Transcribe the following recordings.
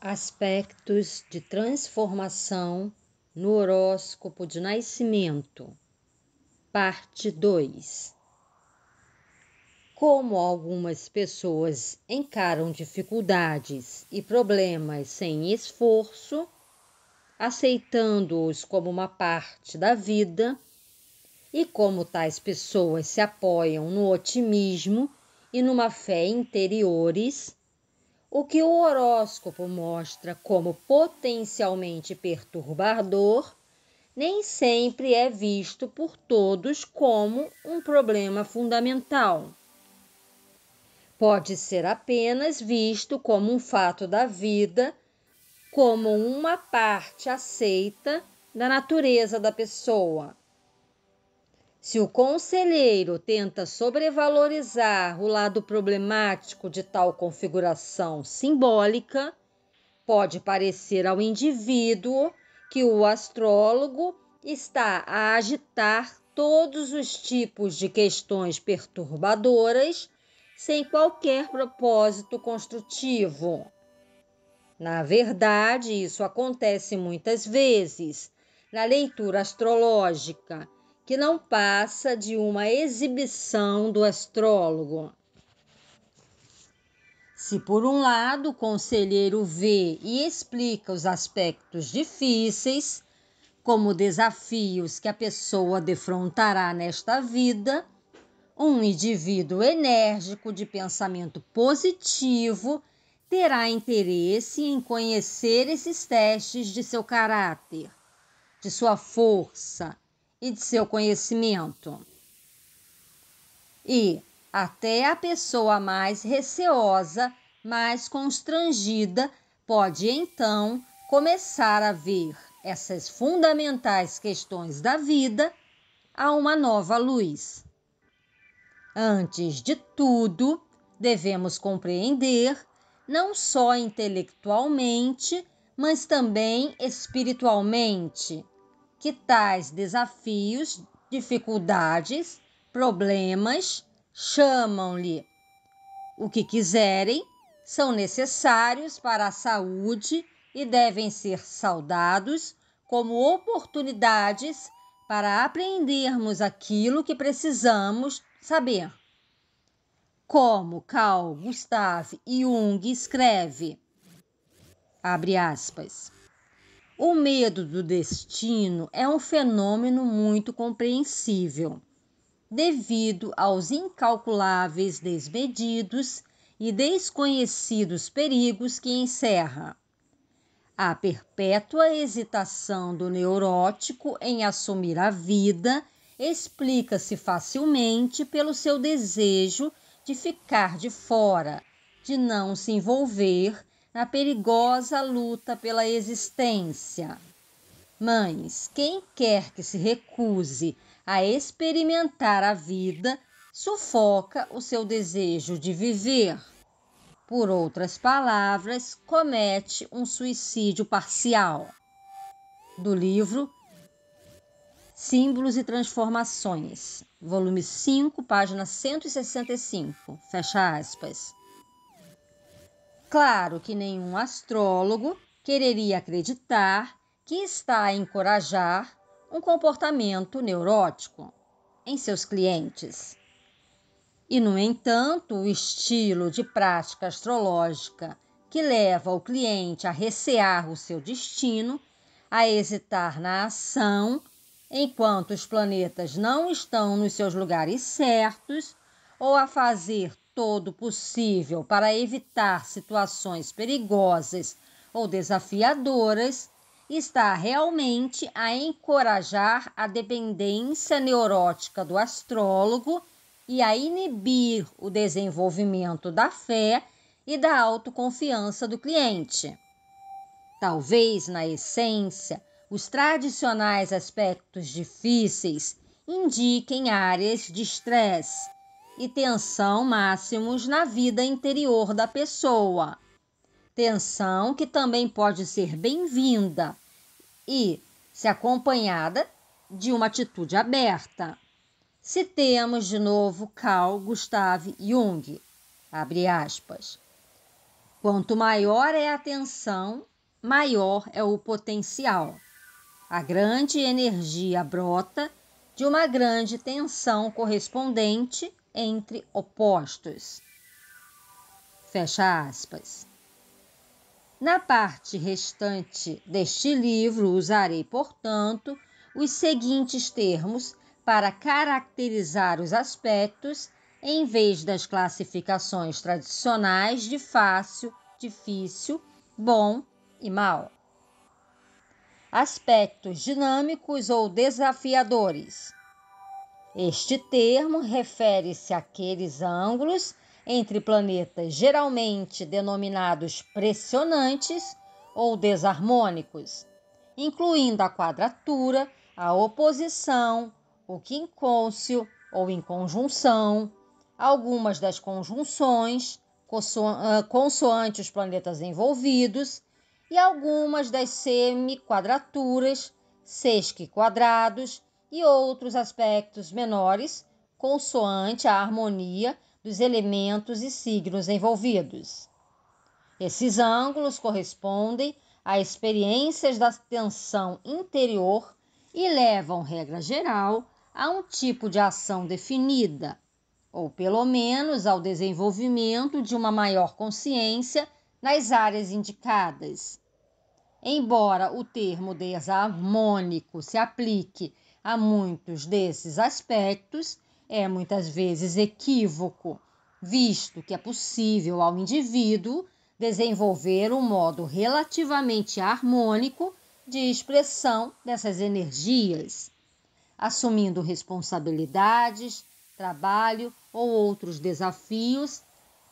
Aspectos de transformação no horóscopo de nascimento, parte 2. Como algumas pessoas encaram dificuldades e problemas sem esforço, aceitando-os como uma parte da vida, e como tais pessoas se apoiam no otimismo e numa fé interiores, o que o horóscopo mostra como potencialmente perturbador nem sempre é visto por todos como um problema fundamental. Pode ser apenas visto como um fato da vida, como uma parte aceita da natureza da pessoa. Se o conselheiro tenta sobrevalorizar o lado problemático de tal configuração simbólica, pode parecer ao indivíduo que o astrólogo está a agitar todos os tipos de questões perturbadoras sem qualquer propósito construtivo. Na verdade, isso acontece muitas vezes na leitura astrológica, que não passa de uma exibição do astrólogo. Se por um lado o conselheiro vê e explica os aspectos difíceis, como desafios que a pessoa defrontará nesta vida, um indivíduo enérgico de pensamento positivo terá interesse em conhecer esses testes de seu caráter, de sua força e de seu conhecimento. E até a pessoa mais receosa, mais constrangida, pode então começar a ver essas fundamentais questões da vida a uma nova luz. Antes de tudo, devemos compreender, não só intelectualmente, mas também espiritualmente, que tais desafios, dificuldades, problemas, chamam-lhe o que quiserem, são necessários para a saúde e devem ser saudados como oportunidades para aprendermos aquilo que precisamos saber. Como Carl Gustav Jung escreve, abre aspas, o medo do destino é um fenômeno muito compreensível, devido aos incalculáveis, desmedidos e desconhecidos perigos que encerra. A perpétua hesitação do neurótico em assumir a vida explica-se facilmente pelo seu desejo de ficar de fora, de não se envolver na perigosa luta pela existência. Mas quem quer que se recuse a experimentar a vida, sufoca o seu desejo de viver. Por outras palavras, comete um suicídio parcial. Do livro Símbolos e Transformações, volume 5, página 165, fecha aspas. Claro que nenhum astrólogo quereria acreditar que está a encorajar um comportamento neurótico em seus clientes. E, no entanto, o estilo de prática astrológica que leva o cliente a recear o seu destino, a hesitar na ação, enquanto os planetas não estão nos seus lugares certos, ou a fazer todo o possível para evitar situações perigosas ou desafiadoras, está realmente a encorajar a dependência neurótica do astrólogo e a inibir o desenvolvimento da fé e da autoconfiança do cliente. Talvez, na essência, os tradicionais aspectos difíceis indiquem áreas de estresse e tensão máximos na vida interior da pessoa. Tensão que também pode ser bem-vinda e, se acompanhada de uma atitude aberta. Citemos de novo Carl Gustav Jung, abre aspas. Quanto maior é a tensão, maior é o potencial. A grande energia brota de uma grande tensão correspondente entre opostos. Fecha aspas. Na parte restante deste livro, usarei, portanto, os seguintes termos para caracterizar os aspectos, em vez das classificações tradicionais de fácil, difícil, bom e mal. Aspectos dinâmicos ou desafiadores. Este termo refere-se àqueles ângulos entre planetas geralmente denominados pressionantes ou desarmônicos, incluindo a quadratura, a oposição, o quincúncio ou inconjunção, algumas das conjunções, consoante os planetas envolvidos, e algumas das semiquadraturas, sesquiquadrados e outros aspectos menores, consoante a harmonia dos elementos e signos envolvidos. Esses ângulos correspondem a experiências da tensão interior e levam, regra geral, a um tipo de ação definida, ou pelo menos ao desenvolvimento de uma maior consciência nas áreas indicadas. Embora o termo desarmônico se aplique a muitos desses aspectos, é muitas vezes equívoco, visto que é possível ao indivíduo desenvolver um modo relativamente harmônico de expressão dessas energias, assumindo responsabilidades, trabalho ou outros desafios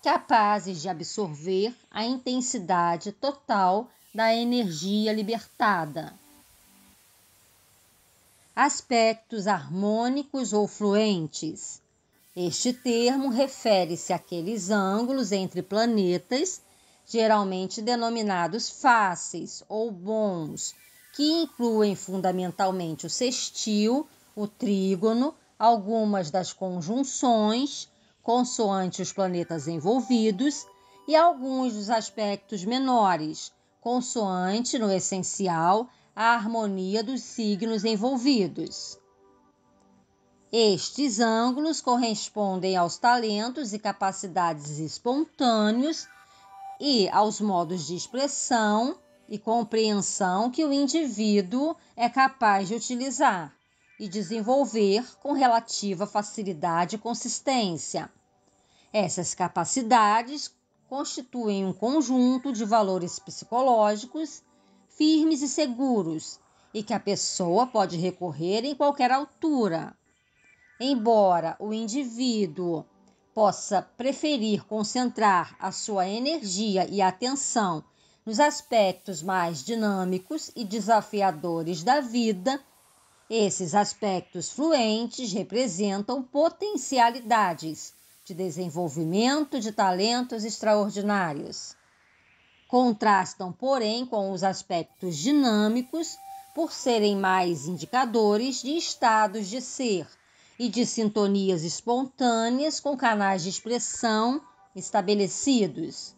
capazes de absorver a intensidade total da energia libertada. Aspectos harmônicos ou fluentes. Este termo refere-se àqueles ângulos entre planetas, geralmente denominados fáceis ou bons, que incluem fundamentalmente o sextil, o trígono, algumas das conjunções, consoante os planetas envolvidos, e alguns dos aspectos menores, consoante, no essencial, a harmonia dos signos envolvidos. Estes ângulos correspondem aos talentos e capacidades espontâneos e aos modos de expressão e compreensão que o indivíduo é capaz de utilizar e desenvolver com relativa facilidade e consistência. Essas capacidades constituem um conjunto de valores psicológicos firmes e seguros e que a pessoa pode recorrer em qualquer altura. Embora o indivíduo possa preferir concentrar a sua energia e atenção nos aspectos mais dinâmicos e desafiadores da vida, esses aspectos fluentes representam potencialidades de desenvolvimento de talentos extraordinários. Contrastam, porém, com os aspectos dinâmicos por serem mais indicadores de estados de ser e de sintonias espontâneas com canais de expressão estabelecidos,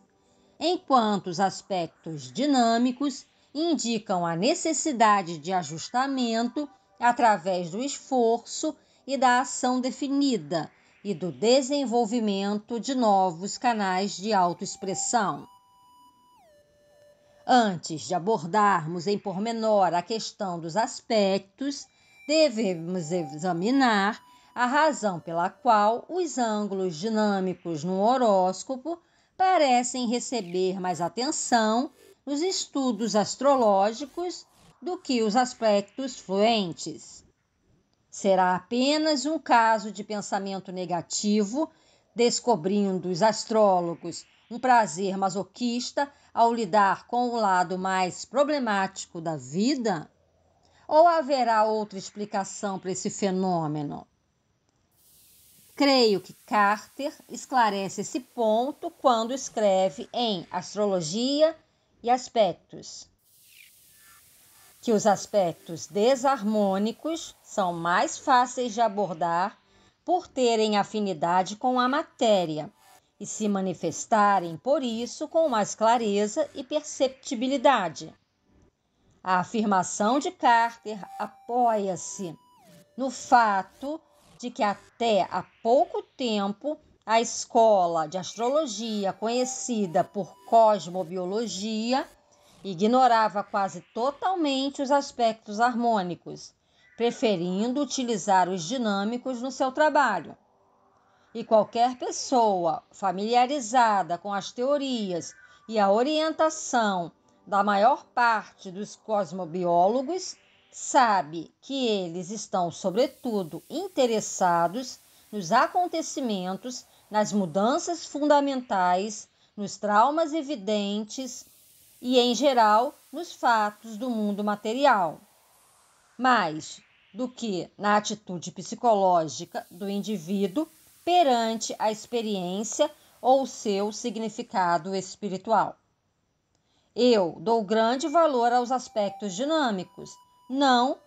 enquanto os aspectos dinâmicos indicam a necessidade de ajustamento através do esforço e da ação definida e do desenvolvimento de novos canais de autoexpressão. Antes de abordarmos em pormenor a questão dos aspectos, devemos examinar a razão pela qual os ângulos dinâmicos no horóscopo parecem receber mais atenção nos estudos astrológicos do que os aspectos fluentes. Será apenas um caso de pensamento negativo, descobrindo os astrólogos um prazer masoquista ao lidar com o lado mais problemático da vida? Ou haverá outra explicação para esse fenômeno? Creio que Carter esclarece esse ponto quando escreve em Astrologia e Aspectos, que os aspectos desarmônicos são mais fáceis de abordar por terem afinidade com a matéria, e se manifestarem, por isso, com mais clareza e perceptibilidade. A afirmação de Carter apoia-se no fato de que até há pouco tempo a escola de astrologia, conhecida por cosmobiologia, ignorava quase totalmente os aspectos harmônicos, preferindo utilizar os dinâmicos no seu trabalho. E qualquer pessoa familiarizada com as teorias e a orientação da maior parte dos cosmobiólogos sabe que eles estão, sobretudo, interessados nos acontecimentos, nas mudanças fundamentais, nos traumas evidentes e, em geral, nos fatos do mundo material, mais do que na atitude psicológica do indivíduo perante a experiência ou seu significado espiritual. Eu dou grande valor aos aspectos dinâmicos, não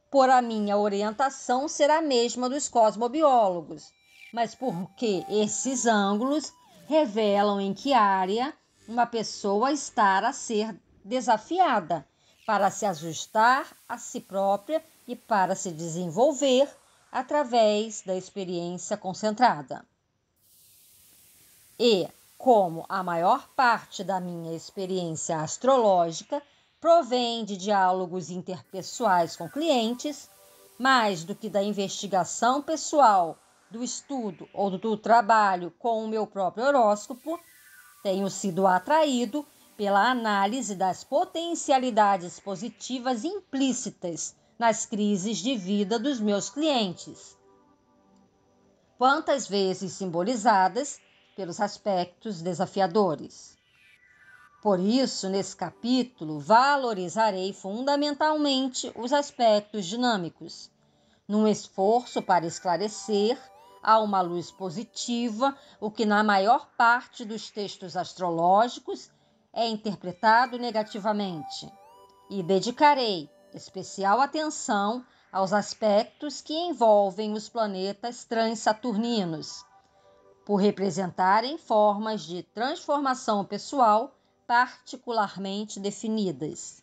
por a minha orientação ser a mesma dos cosmobiólogos, mas porque esses ângulos revelam em que área uma pessoa está a ser desafiada para se ajustar a si própria e para se desenvolver através da experiência concentrada. E, como a maior parte da minha experiência astrológica provém de diálogos interpessoais com clientes, mais do que da investigação pessoal, do estudo ou do trabalho com o meu próprio horóscopo, tenho sido atraído pela análise das potencialidades positivas implícitas nas crises de vida dos meus clientes, quantas vezes simbolizadas pelos aspectos desafiadores. Por isso, nesse capítulo, valorizarei fundamentalmente os aspectos dinâmicos, num esforço para esclarecer a uma luz positiva o que na maior parte dos textos astrológicos é interpretado negativamente, e dedicarei especial atenção aos aspectos que envolvem os planetas transsaturninos, por representarem formas de transformação pessoal particularmente definidas.